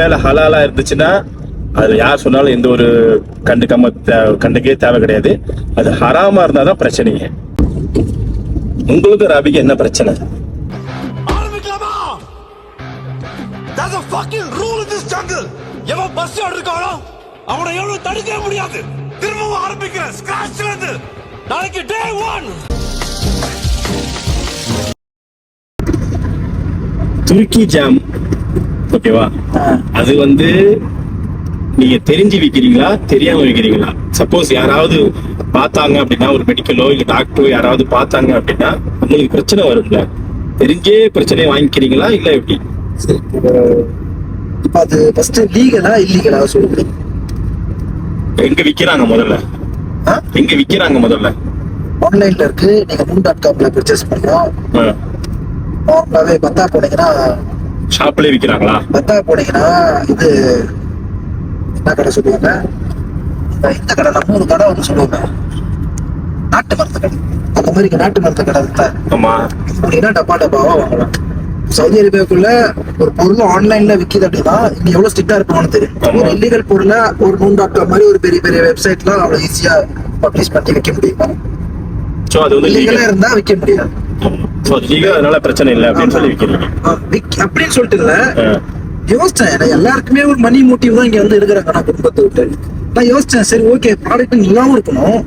வேலை ஹலாலா இருந்துச்சுன்னா அது யார் சொன்னாலும் எந்த ஒரு கண்டுக்கே தேவை கிடையாது. அது ஹராமா இருந்தாதான் பிரச்சனைங்க. உங்களுக்கு ரபிக்கு என்ன பிரச்சனை? ஆரம்பிக்கலாமா? There's a fucking rule in this jungle. எவன் பஸ் எடுக்கானோ அவனை எவ்வளவு தடுக்கவே முடியாது. திரும்பவும் ஆரம்பிக்கிறேன் ஸ்கிராச்ல இருந்து. நாளைக்கு டே 1. துருக்கி ஜாம் ஓகேவா? அது நீங்க தெரிஞ்சு விக்கிறீங்களா தெரியாம விக்கிறீங்களா? சப்போஸ் யாராவது பார்த்தாங்க அப்படின்னா, ஒரு மெடிக்கலோ இல்ல டாக்டரோ யாராவது பார்த்தாங்க அப்படின்னா உங்களுக்கு பிரச்சனை வரும்ல. தெரிஞ்சே பிரச்சனையை வாங்கிக்கிறீங்களா இல்ல எப்படி? சரி, இப்போ அது ஃபர்ஸ்ட் லீகலா இல்லீகலா சொல்லுங்க. எங்க விக்கிறாங்க முதல்ல? எங்க விக்கிறாங்க முதல்ல? ஆன்லைன்ல இருக்கு. நீங்க moon.comல பர்ச்சேஸ் பண்ணலாம். நார்மலாவே பத்தா போனீங்கன்னா ஷாப்லயே விக்கிறாங்களா? பத்தா போனீங்கன்னா இது என்ன கடை சொல்லுவாங்க, இந்த கடை நம்ம ஒரு கடை சொல்லுவாங்க, நாட்டு மருந்து கடை. அந்த மாதிரி நாட்டு மருந்து கடை இருந்தா ஆமா அப்படின்னா டப்பா டப்பாவா வாங்கலாம். சவுதி அரேபியாவுக்குள்ள ஒரு பொருள் ஆன்லைன்ல விக்குது அப்படின்னா இங்க எவ்வளவு ஸ்ட்ரிக்டா இருப்பாங்கன்னு தெரியும். ஒரு இல்லீகல் பொருளை ஒரு moon.com மாதிரி ஒரு பெரிய பெரிய வெப்சைட்லாம் அவ்வளவு ஈஸியா பப்ளிஷ் பண்ணி விற்க முடியுமா? சோ அது லீகலா இருந்தா விற்க முடியாது. அதனால பிரச்சனை இல்லை அப்படின்னு சொல்லி விக்கிறீங்க அப்படின்னு சொல்லிட்டு இல்ல. யோசிச்சேன், எல்லாருக்குமே ஒரு மணி மோட்டிவ் தான் இங்க இருக்கிறாங்க. நான் குடும்பத்தை விட்டு நான் யோசிச்சேன், சரி ஓகே ப்ராடக்ட் நல்லாவும் இருக்கணும்,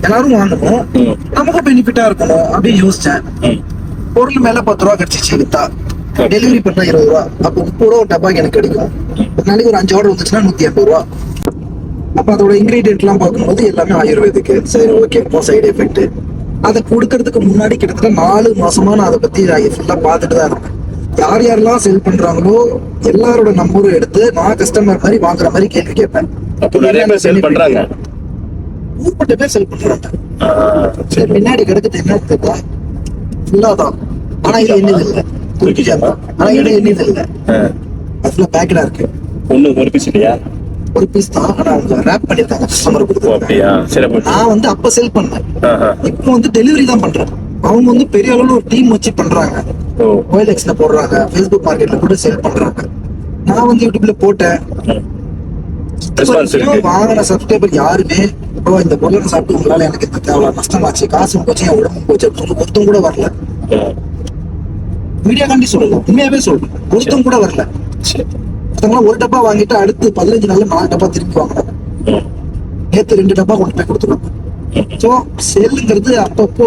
எல்லாரும் வாங்கணும், நமக்கும் பெனிஃபிட்டா இருக்கணும் அப்படின்னு யோசிச்சேன். பொருள் மேல 10 ரூபா கிடைச்சிச்சு வித்தா, டெலிவரி பண்ணா 20 ரூபா. அப்போ 30 ரூபா டப்பாக்கு எனக்கு கிடைக்கும். ஒரு நாளைக்கு ஒரு 5 ஆர்டர் வந்துச்சுன்னா 150 ரூபா. அப்ப அதோட இன்கிரீடியன்ட் எல்லாம் பார்க்கும்போது எல்லாமே ஆயுர்வேதிக்கு. சரி ஓகே, சைடு எஃபெக்ட். அதை கொடுக்கறதுக்கு முன்னாடி கிட்டத்தட்ட 4 மாசமா நான் அதை பத்தி ஃபுல்லா பார்த்துட்டு தான் இருக்கேன். யார் யாரெல்லாம் செல் பண்றாங்களோ எல்லாரோட நம்பரும் எடுத்து நான் கஸ்டமர் மாதிரி வாங்குற மாதிரி கேள்வி கேட்பேன். அப்போ நிறைய பேர் செல் பண்றாங்க, ஊர்பட்ட பேர் செல் பண்றாங்க. சரி, பின்னாடி கிடக்குது என்ன தெரியல, ஃபுல்லா தான். ஆனா இது என்னது இல்ல, துருக்கி ஜாமா. ஆனா இது என்னது இல்ல, அதுல பேக்கெட்டா இருக்கு. ஒண்ணு ஒரு பீஸ் இல்லையா? ஒரு பீஸ் தான், ஆனா அவங்க ரேப் பண்ணிருக்காங்க கஸ்டமர் கொடுத்து. அப்படியா? சரி. நான் அப்ப செல் பண்ணேன், இப்போ டெலிவரி தான் பண்றேன். அவங்க பெரிய அளவுல ஒரு டீம் வச்சு பண்றாங்க. OLXல போடுறாங்க, Facebook மார்க்கெட்ல கூட சேல் பண்றாங்க. நான் யூடியூப்ல போட்டேன். வாங்கின சப்ஸ்கிரைபர் யாருமே இந்த பொருளை சாப்பிட்டு உங்களால எனக்கு இந்த தேவை நஷ்டமாச்சு, காசும் போச்சு, என் உடம்பும் போச்சு அப்படின்னு ஒருத்தம் கூட வரல. மீடியா காண்டி சொல்லல, உண்மையாவே சொல்றேன், ஒருத்தம் கூட வரல. ஒருத்தவங்க ஒரு டப்பா வாங்கிட்டு அடுத்து 15 நாள்ல 4 டப்பா திருப்பி வாங்கினாங்க. நேத்து 2 டப்பா கொண்டு போய் கொடுத்துருவாங்க. சோ சேலுங்கிறது அப்பப்போ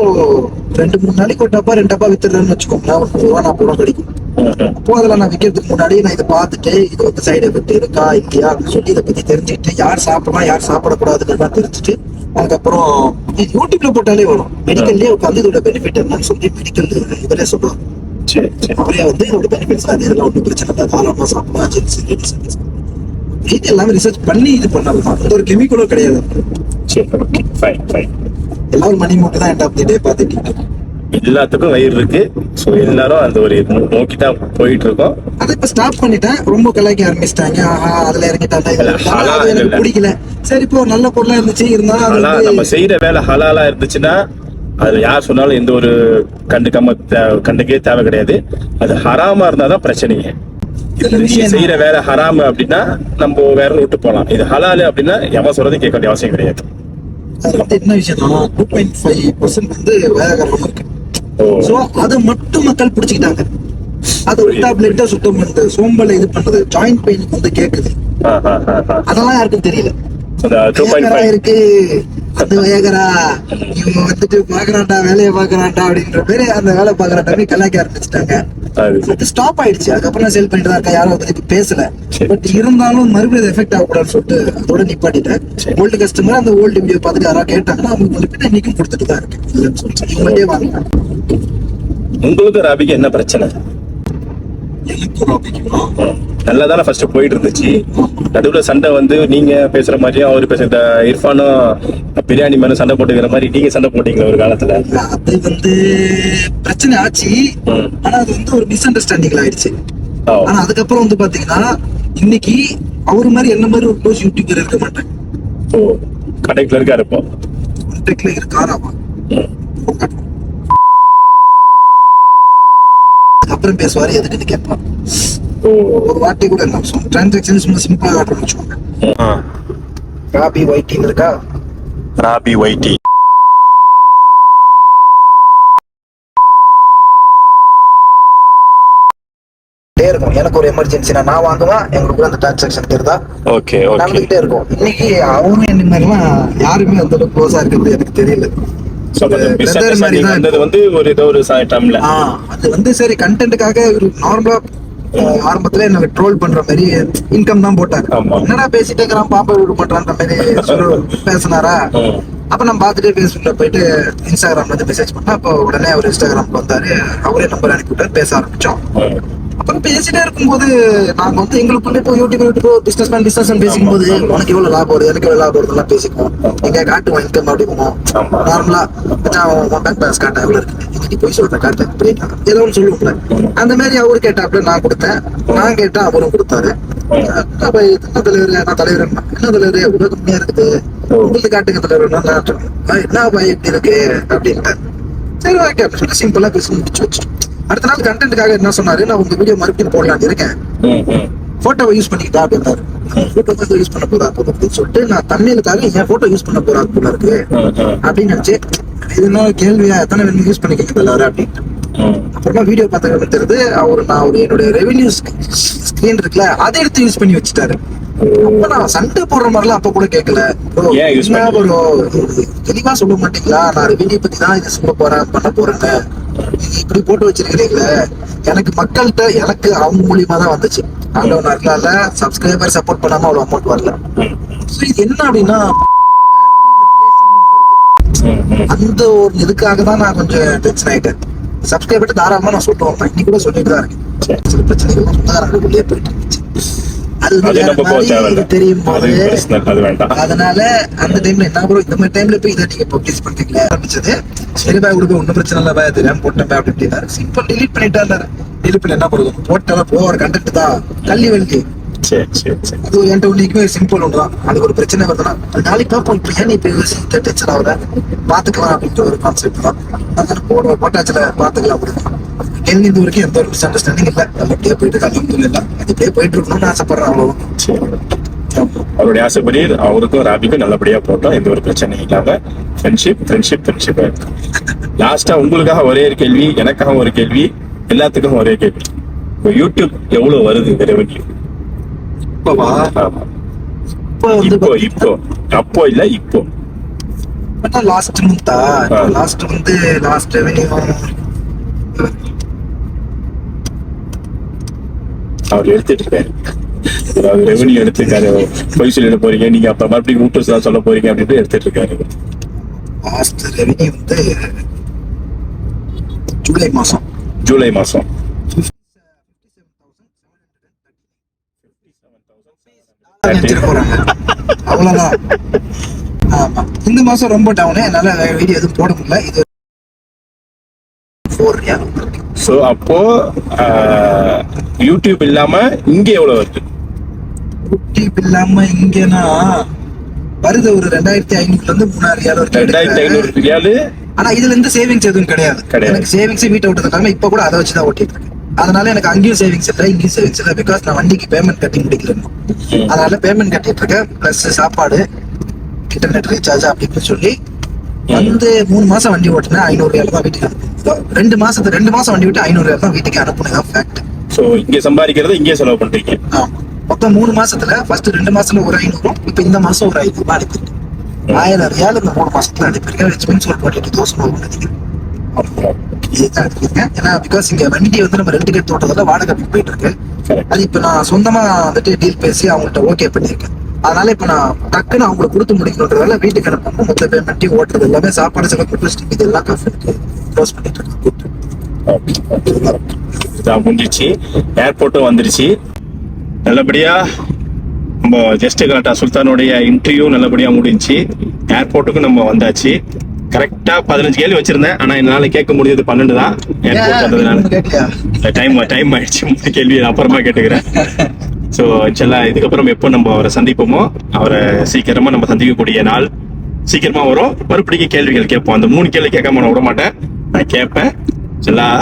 2-3 நாளைக்கு ஒரு டப்பா 2 டப்பா வித்துறேன்னு வச்சுக்கோங்களேன், ஒரு 100 ரூபா 40 ரூபா கிடைக்கும். அப்போ அதில் நான் விற்கிறதுக்கு முன்னாடி நான் இதை பார்த்துட்டு இது சைடு எஃபெக்ட் இருக்கா இல்லையா அப்படின்னு சொல்லி இதை பத்தி தெரிஞ்சுக்கிட்டு யார் சாப்பிடலாம் யார் சாப்பிடக்கூடாதுன்னு தெரிஞ்சுட்டு அதுக்கப்புறம் யூடியூப்ல போட்டாலே வரும். மெடிக்கல்லேயே உட்காந்து இதோட பெனிஃபிட் என்னன்னு சொல்லி மெடிக்கல் இவரே சொல்லுவாங்க. அவரே இதோட பெனிஃபிட்ஸ் அது இதெல்லாம் ஒன்றும் பிரச்சனை இல்லை, தாராளமா சாப்பிடலாம், இது எல்லாமே ரிசர்ச் பண்ணி இது பண்ணலாம். இது ஒரு கெமிக்கலும் கிடையாது. எல்லாரும் மணி மூட்டை தான் எண்ட் ஆஃப் தி டே பார்த்துட்டு எல்லாத்துக்கும் வயிறு இருக்கு. சோ எல்லாரும் அந்த ஒரு நோக்கி தான் போயிட்டு இருக்கோம். அதை இப்ப ஸ்டாப் பண்ணிட்டேன். ரொம்ப கலாய்க்க ஆரம்பிச்சிட்டாங்க, அதுல இறங்கிட்டாங்க, எனக்கு பிடிக்கல. சரி, இப்போ நல்ல பொருளா இருந்துச்சு இருந்தாலும் நம்ம செய்யற வேலை ஹலாலா இருந்துச்சுன்னா அது யார் சொன்னாலும் எந்த ஒரு கண்டுக்கே தேவை கிடையாது. அது ஹராமா இருந்தாதான் பிரச்சனைங்க. செய்யற வேலை ஹராம அப்படின்னா நம்ம வேற விட்டு போலாம். இது ஹலாலு அப்படின்னா எவன் சொல்றது கேட்க வேண்டிய அவசியம் கிடையாது. அது என்ன விஷயம்னா 2.5% வேகரம் இருக்கு. சோ அதை மட்டும் மக்கள் பிடிச்சிக்கிட்டாங்க. அது ஒரு டேப்லெட்டை சுத்தம் பண்ணுது, சோம்பலை இது பண்ணுது, ஜாயிண்ட் பெயினுக்கு கேக்குது. அதெல்லாம் யாருக்கும் தெரியல. இருக்கு அது வேகரா, இவங்க பாக்குறான்டா வேலையை பாக்குறான்டா அப்படின்ற பேரு அந்த வேலை பாக்குறான்டாவே கலாய்க்க ஆரம்பிச்சுட்டாங்க. அது ஸ்டாப் ஆயிடுச்சு. அதுக்கப்புறம் நான் சேல் பண்ணிட்டு தான் இருக்கேன், யாரும் அதை பத்தி பேசல. பட் இருந்தாலும் மறுபடியும் எஃபெக்ட் ஆகக்கூடாதுன்னு சொல்லிட்டு அதோட நிப்பாட்டிட்டேன். ஓல்டு கஸ்டமர் அந்த ஓல்டு வீடியோ பார்த்துட்டு யாராவது கேட்டாங்கன்னா அவங்க கொண்டு இன்னைக்கும் கொடுத்துட்டு தான் இருக்கேன். இல்லைன்னு சொல்லிட்டு இவங்கள்டே வாங்க. உங்களுக்கு ரபிக்கு என்ன பிரச்சனை? நல்லாதானே ஃபர்ஸ்ட் போயிட்டு இருந்துச்சு. நடுவுல சண்டை நீங்க பேசுற மாதிரியும் அவரு பேசுற இர்ஃபானும் பிரியாணி மேல சண்டை போட்டுக்கிற மாதிரி நீங்க சண்டை போட்டீங்களா ஒரு காலத்துல? அது பிரச்சனை ஆச்சு. ஆனா அது ஒரு மிஸ் அண்டர்ஸ்டாண்டிங்ல ஆயிடுச்சு. ஆனா அதுக்கப்புறம் பாத்தீங்கன்னா இன்னைக்கு அவரு மாதிரி என்ன மாதிரி ஒரு க்ளோஸ் யூடியூபர் இருக்க மாட்டேன். கடைக்குள்ள இருக்காரு, இப்போ கடைக்குள்ள இருக்காராமா. அப்புறம் பேசுவாரு, எதுக்குன்னு கேட்பான். ஒரு வாட்டி கூட இல்லை. டிரான்சாக்ஷன் சும்மா சிம்பிளா காட்டுறோம்னு வச்சுக்கோங்க. ராபி ஒயிட்டின்னு இருக்கா, ராபி ஒயிட்டி. இருக்கும். எனக்கு ஒரு எமர்ஜென்சி நான் வாங்குவேன், எங்களுக்கு அந்த டிரான்சாக்ஷன் தெரியுதா ஓகே நடந்துகிட்டே இருக்கும். இன்னைக்கு அவரும் என்ன மாதிரிலாம் யாருமே அந்த அளவுக்கு க்ளோஸா இருக்கிறது எனக்கு தெரியல. அது வந்து சரி கண்டென்ட்டுக்காக நார்மலா ஆரம்பத்துல என்ன ட்ரோல் பண்ற மாதிரி இன்கம் தான் போட்டாரு. என்னடா பேசிட்டே இருக்கிறான் பாப்பா விட மாட்டான்ற மாதிரி பேசினாரா. அப்ப நான் பாத்துட்டு பேஸ்புக்ல போயிட்டு இன்ஸ்டாகிராம்ல வந்து மெசேஜ் பண்ணா, அப்போ உடனே அவர் இன்ஸ்டாகிராம்ல வந்தாரு, அவரே நம்பர் அனுப்பி விட்டாரு, பேச ஆரம்பிச்சோம். அப்புறம் பேசிட்டே இருக்கும்போது நாங்க வந்து எங்களுக்குள்ள இப்போ யூடியூப் பிசினஸ் பேசிக்கும் போது உனக்கு எவ்வளவு லாபம் வருது, எனக்கு எவ்வளவு லாபம் வருதுலாம் பேசிக்குவோம். எங்க காட்டுவோம் இன்கம் அப்படி பண்ணுவோம். நார்மலா பேங்க் பேலன்ஸ் காட்ட எவ்வளவு இருக்கு, இன்னைக்கு போய் சொல்ற காட்டு ஏதோ ஒன்று சொல்லுவோம்ல. அந்த மாதிரி அவரு கேட்டாப்புல நான் கொடுத்தேன், நான் கேட்டேன் அவரும் கொடுத்தாரு. என்ன தலைவர், நான் தலைவர் என்ன தலைவர் இவ்வளவு கம்மியா இருக்குது, உங்களுக்கு காட்டுங்க தலைவர், என்ன பாய் இப்படி இருக்கு அப்படின்ட்டு. சரி ஓகே அப்படின்னு சொல்லி சிம்பிளா பேசி முடிச்சு வச்சு அடுத்த நாள் கண்டென்ட்டுக்காக என்ன சொன்னாரு, நான் உங்க வீடியோ மறுபடியும் போடலான்னு இருக்கேன், போட்டோவை யூஸ் பண்ணிக்கிட்டா அப்படின்னாரு. போட்டோ வந்து யூஸ் பண்ண போறா அப்படின்னு சொல்லிட்டு நான் தமிழுக்காக என் போட்டோ யூஸ் பண்ண போறா போல இருக்கு அப்படின்னு நினைச்சு, இது என்ன கேள்வியா, எத்தனை வேணும் யூஸ் பண்ணிக்கிட்டு எல்லாரும் அப்படின்ட்டு. அப்புறமா வீடியோ பார்த்த தெரியுது நான் ஒரு என்னுடைய ரெவென்யூ ஸ்கிரீன் இருக்குல்ல அதை எடுத்து யூஸ் பண்ணி வச்சுட்டாரு. அப்ப நான் சண்டை போடுற மாதிரிலாம் அப்ப கூட கேட்கல. தெளிவா சொல்ல மாட்டீங்களா, நான் ரெவென்யூ பத்தி தான் இதை சொல்ல போறேன் பண்ண போறேன்னு இப்படி போட்டு வச்சிருக்கிறீங்களே. எனக்கு மக்கள்கிட்ட எனக்கு அவங்க மூலியமா தான் வந்துச்சு. ஆண்டவன் இருக்கலாம்ல, சப்ஸ்கிரைபர் சப்போர்ட் பண்ணாம அவ்வளவு அமௌண்ட் வரல. இது என்ன அப்படின்னா அந்த ஒரு இதுக்காக தான் நான் கொஞ்சம் டென்ஷன் ஆயிட்டேன். சப்ஸ்கிரைபர் தாராளமா நான் சொல்லிட்டு வந்தேன், இன்னைக்கு கூட சொல்லிட்டு தான் இருக்கேன். சில பிரச்சனைகள் சொந்தக்காரங்களுக்குள்ளேயே போயிட்டு இருந்துச்சு. அது தெரியும் போது அதனால அந்த டைம்ல என்ன ப்ரோ இந்த மாதிரி டைம்ல போய் இதை நீங்க பப்ளிஷ் பண்றீங்களா ஆரம்பிச்சது. சரி பாய் கொடுக்க ஒன்னும் பிரச்சனை இல்ல பாய், தெரியாம போட்டேன் அப்படின்னாரு. சிம்பிள் டிலீட் பண்ணிட்டாரு. டிலீட் பண்ணி என்ன பண்ணுறது, போட்டா போற கண்டென்ட் தான் கல்வி வெள்ளி. அது என்கிட்ட ஒன்னைக்குமே சிம்பிள் ஒண்ணுதான். அது ஒரு பிரச்சனை வருதுன்னா அது நாளைக்கு பார்ப்போம். இப்ப ஏன் இப்ப யோசிச்சு டென்ஷன் ஆகுற பாத்துக்கலாம் அப்படின்ற ஒரு கான்செப்ட் தான். அதனால போட்டாச்சுல பாத்துக்கலாம் அப்படிதான். இந்த வரைக்கும் எந்த ஒரு மிஸ் அண்டர்ஸ்டாண்டிங் இல்ல, அப்படியே போயிட்டு கல்வி இல்ல, அது இப்படியே போயிட்டு இருக்கணும்னு ஆசைப்படுறேன். அவ்வளவு அவருடைய ஆசைப்படி அவருக்கும் ராபிக்கும் நல்லபடியா போட்டோம், எந்த ஒரு பிரச்சனையும் இல்லாம ஃப்ரெண்ட்ஷிப். லாஸ்டா உங்களுக்காக ஒரே ஒரு கேள்வி, எனக்காக ஒரு கேள்வி, எல்லாத்துக்கும் ஒரே கேள்வி. யூடியூப் எவ்வளவு வருது இந்த ரெவென்யூ? இப்போ அப்போ இல்ல இப்போ லாஸ்ட் மந்த்தா, லாஸ்ட் வந்து லாஸ்ட் ரெவென்யூ அவர் எடுத்துட்டு இருக்காரு. அதாவது ரெவென்யூ எடுத்துருக்காரு. போய் சொல்லிட போறீங்க நீங்க, அப்ப மறுபடியும் ஊட்டர்ஸ் தான் சொல்ல போறீங்க அப்படின்னு எடுத்துட்டு இருக்காரு. லாஸ்ட் ரெவென்யூ வந்து ஜூலை மாசம் அவ்வளவுதான். ஆமா இந்த மாசம் ரொம்ப டவுன், என்னால வீடியோ எதுவும் போட முடியல. இது சோ அப்போ யூடியூப் இல்லாம இங்க எவ்வளவு வருது? யூடியூப் இல்லாம இங்கன்னா வருது ஒரு 2500 இருந்து 3000 ரியாலு. ஆனா இதுல இருந்து சேவிங்ஸ் எதுவும் கிடையாது. எனக்கு சேவிங்ஸ் வீட்டை விட்டதுனால இப்ப கூட அதை வச்சுதான் ஓட்டிட்டு இருக்கேன். அதனால எனக்கு அங்கேயும் சேவிங்ஸ் இல்லை, இங்கேயும் சேவிங்ஸ் இல்லை. பிகாஸ் நான் வண்டிக்கு பேமெண்ட் கட்டி முடிக்கல, அதனால பேமெண்ட் கட்டிட்டு இருக்கேன். பிளஸ் சாப்பாடு, இன்டர்நெட் ரீசார்ஜ் அப்படின்னு சொல்லி வந்து 3 மாசம் வண்டி ஓட்டுனேன். 500 தான் வீட்டுக்கு அனுப்புனேன். 2 மாசம் வண்டி விட்டு 500 தான் வீட்டுக்கு அனுப்புனதான் ஃபேக்ட். சோ இங்க சம்பாதிக்கிறது இங்கே செலவு பண்றீங்க. மொத்தம் 3 மாசத்துல ஃபர்ஸ்ட் 2 மாசத்துல ஒரு 500, இப்ப இந்த மாசம் ஒரு 500 அனுப்பிருக்கேன். 1000 ரியால் இந்த 3 மாசத்துல அனுப்பிருக்கேன். விச் மீன்ஸ் ஒரு 22,000 நினைக்கிறேன். இதுதான் எடுத்துருக்கேன். ஏன்னா பிகாஸ் இங்க வண்டி வந்து நம்ம ரெண்டு கேட் தோட்டத்துல வாடகை போயிட்டு இருக்கு. அது இப்ப நான் சொந்தமா வந்துட்டு டீல் பேசி அவங்கள்ட்ட ஓகே பண்ணிருக்கேன். அதனால இப்ப நான் டக்குன்னு அவங்களுக்கு கொடுத்து முடிக்கணுன்றதால வீட்டுக்கு அனுப்பணும். மொத்த பேமெண்ட் ஓட்டுறது எல்லாமே சாப்பாடு செலவு இது எல்லாம் க்ளோஸ் பண்ணிட்டு இருக்கேன். முடிஞ்சிச்சு, ஏர்போர்ட்டும் வந்துருச்சு. நல்லபடியா நம்ம ஜஸ்ட் கலாட்டா சுல்தானுடைய இன்டர்வியூ நல்லபடியா முடிஞ்சு ஏர்போர்ட்டுக்கும் நம்ம வந்தாச்சு. கரெக்டா 15 கேள்வி வச்சிருந்தேன், ஆனா என்னால கேட்க முடியாது 12 தான். ஏர்போர்ட் வந்ததுனால டைம் ஆயிடுச்சு. 3 கேள்வி அப்புறமா கேட்டுக்கிறேன். ஸோ இன்ஷால்லாஹ் இதுக்கப்புறம் எப்போ நம்ம அவரை சந்திப்போமோ அவரை சீக்கிரமா நம்ம சந்திக்கக்கூடிய நாள் சீக்கிரமா வரும். மறுபடியும் கேள்விகள் கேட்போம். அந்த 3 கேள்வி கேட்காம நான் விட மாட்டேன், நான் கேட்பேன். இன்ஷால்லாஹ்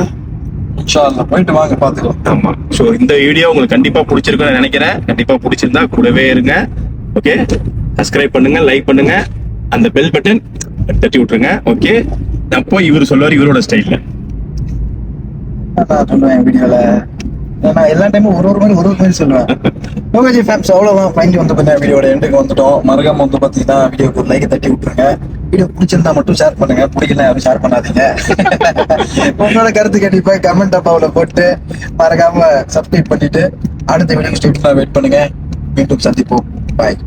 இன்ஷா அல்லாஹ் போயிட்டு வாங்க பாத்துக்கலாம். ஆமா. சோ இந்த வீடியோ உங்களுக்கு கண்டிப்பா பிடிச்சிருக்கும்னு நினைக்கிறேன். கண்டிப்பா பிடிச்சிருந்தா கூடவே இருங்க. ஓகே, சப்ஸ்கிரைப் பண்ணுங்க, லைக் பண்ணுங்க, அந்த பெல் பட்டன் தட்டி விட்டுருங்க. ஓகே, அப்போ இவர் சொல்லுவார் இவரோட ஸ்டைல்ல. நான் சொல்லுவேன் வீடியோல, நான் எல்லா டைமும் ஒரு மாதிரி சொல்லுவேன். ஓகே ஃபேம்ஸ், அவ்வளவுதான். ஃபைனலி வந்து பார்த்தீங்கன்னா வீடியோட எண்டுக்கு வந்துட்டோம். மறக்காம வந்து பார்த்தீங்கன்னா வீடியோக்கு ஒரு லைக் தட்டி விட்டுருங்க. வீடியோ பிடிச்சிருந்தா மட்டும் ஷேர் பண்ணுங்க, பிடிக்கல யாரும் ஷேர் பண்ணாதீங்க. உங்களோட கருத்து கண்டிப்பா கமெண்ட் டப்பாவில் போட்டு மறக்காம சப்ஸ்கிரைப் பண்ணிட்டு அடுத்த வீடியோ ஸ்டேட் வெயிட் பண்ணுங்க. மீண்டும் சந்திப்போம். பாய்.